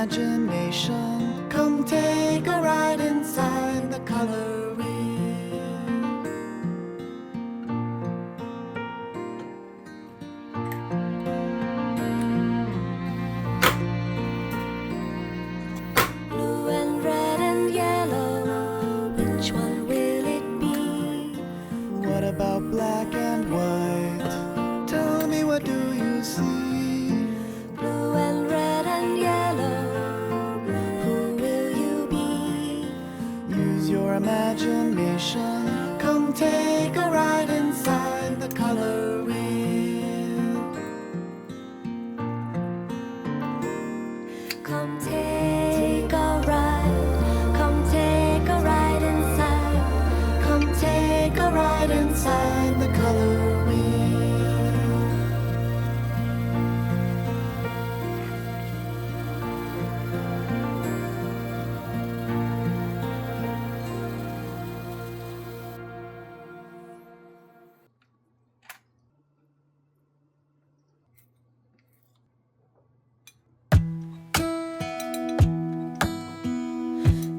imagination. Come take a ride inside the color wheel. Blue and red and yellow, which one will it be? What about black and white? Tell me, what do you see? Blue and red and yellow, who will you be? Use your imagination. Come take a ride inside the color wheel. Come take a ride, come take a ride inside, come take a ride inside the color wheel.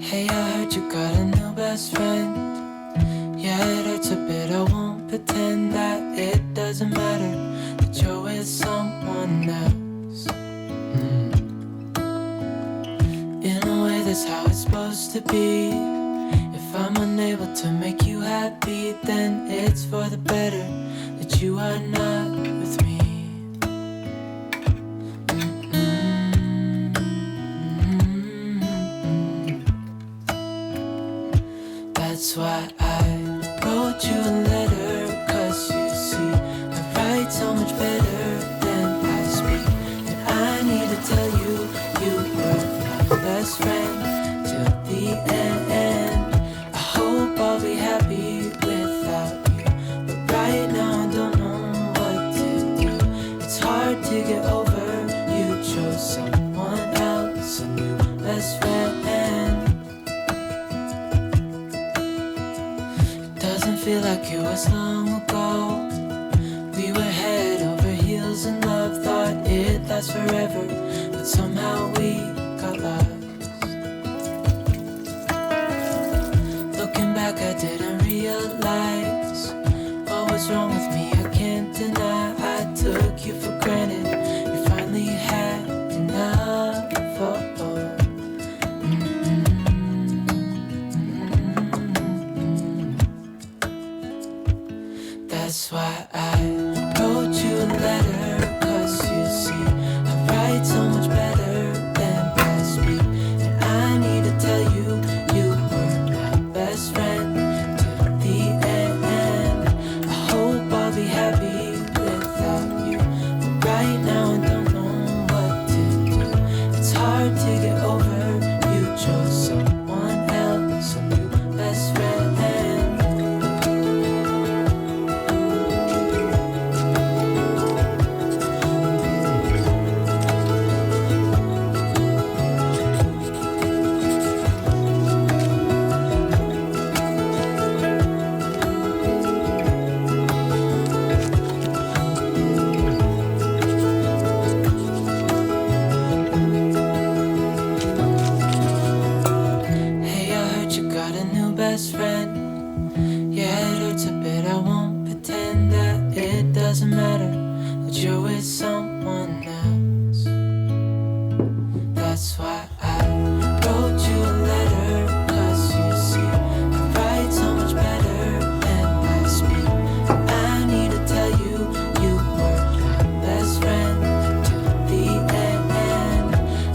Hey, I heard you got a new best friend. Yeah, it hurts a bit, I won't pretend that it doesn't matter that you're with someone else. In a way, that's how it's supposed to be. If I'm unable to make you happy, then it's for the better that you are not with me. That's why I wrote you a letter, 'cause you see, I write so much better than I speak. And I need to tell you, you were my best friend till the end. I hope I'll be happy without you, but right now I don't know what to do. It's hard to get over, you chose someone else, a new best friend. Doesn't feel like it was long ago. We were head over heels in love, thought it'd last forever, but somehow we got lost. Looking back, I didn't realize what was wrong with me. I can't deny I took you for granted. You finally had enough. That's why I wrote you a letter, 'cause you see, I write so much better than I speak. And I need to tell you, you were my best friend till the end. I hope I'll be happy without you, but right now I don't know what to do. It's hard to get over, you chose someone else, a new best friend. Best friend, yeah, it hurts a bit, I won't pretend that it doesn't matter that you're with someone else. That's why I wrote you a letter, 'cause you see, I write so much better than I speak. I need to tell you, you were my best friend till the end.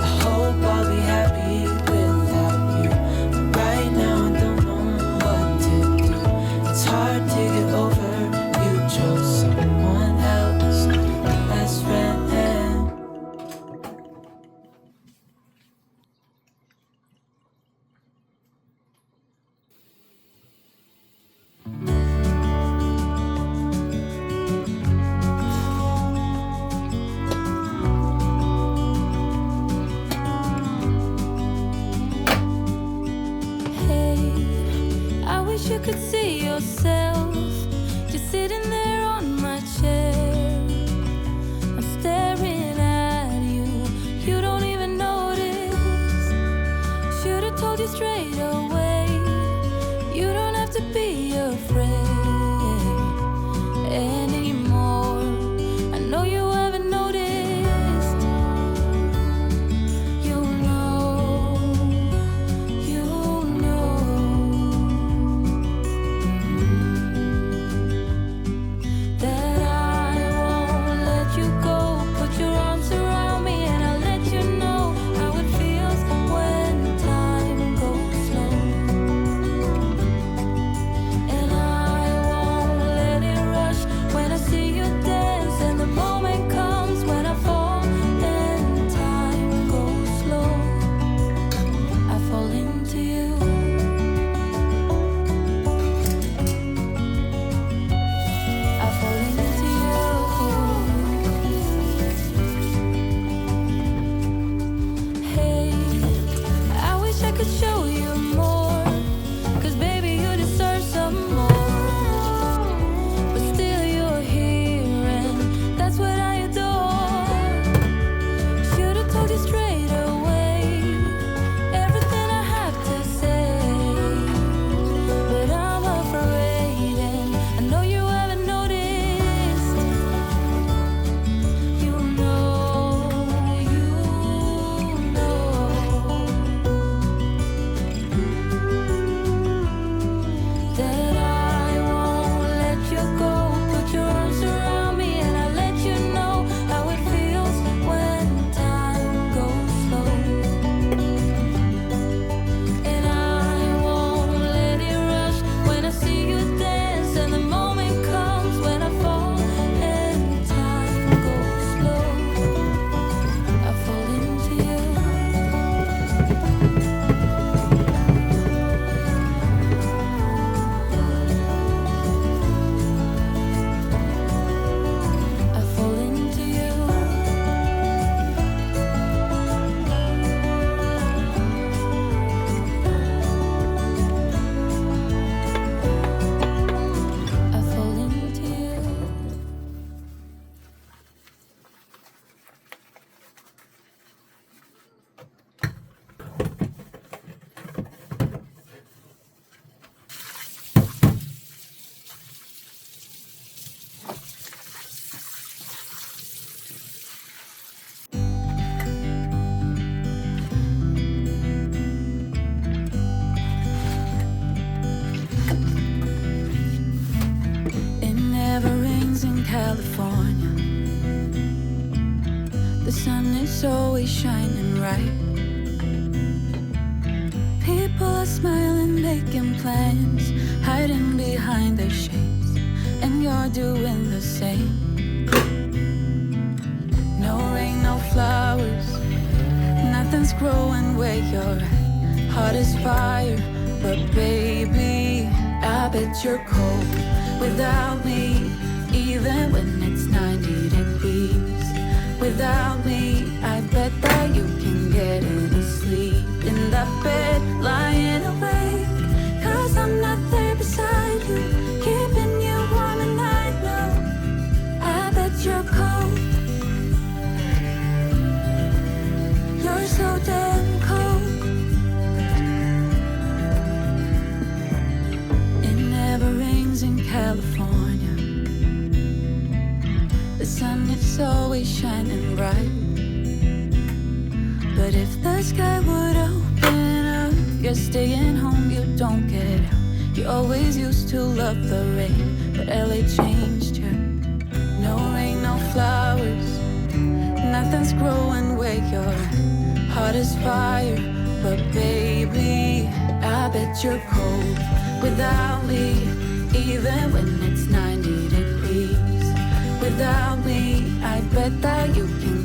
I hope I'll be happy without you, but right now I don't know what to do. It's hard to get over, you chose someone else, my best friend. Hey, I wish you could see yourself just sitting there on my chair. I'm staring at you, you don't even notice. is always shining bright. People are smiling, making plans, hiding behind their shades, and you're doing the same. No rain, no flowers, nothing's growing where you're at. Heart is fire, but baby, I bet you're cold without me, even when it's 90 degrees. Without me, I bet that you can get any sleep in that bed, lying awake. 'Cause I'm not there beside you, keeping you warm and I know I bet you're cold. You're so damn cold. It never rains in California. The sun is always shining bright. But if the sky would open up, you're staying home, you don't get out. You always used to love the rain, but LA changed you. No rain, no flowers, nothing's growing where you're at. Heart is fire, but baby, I bet you're cold without me, even when it's 90 degrees. Without me, I bet that you can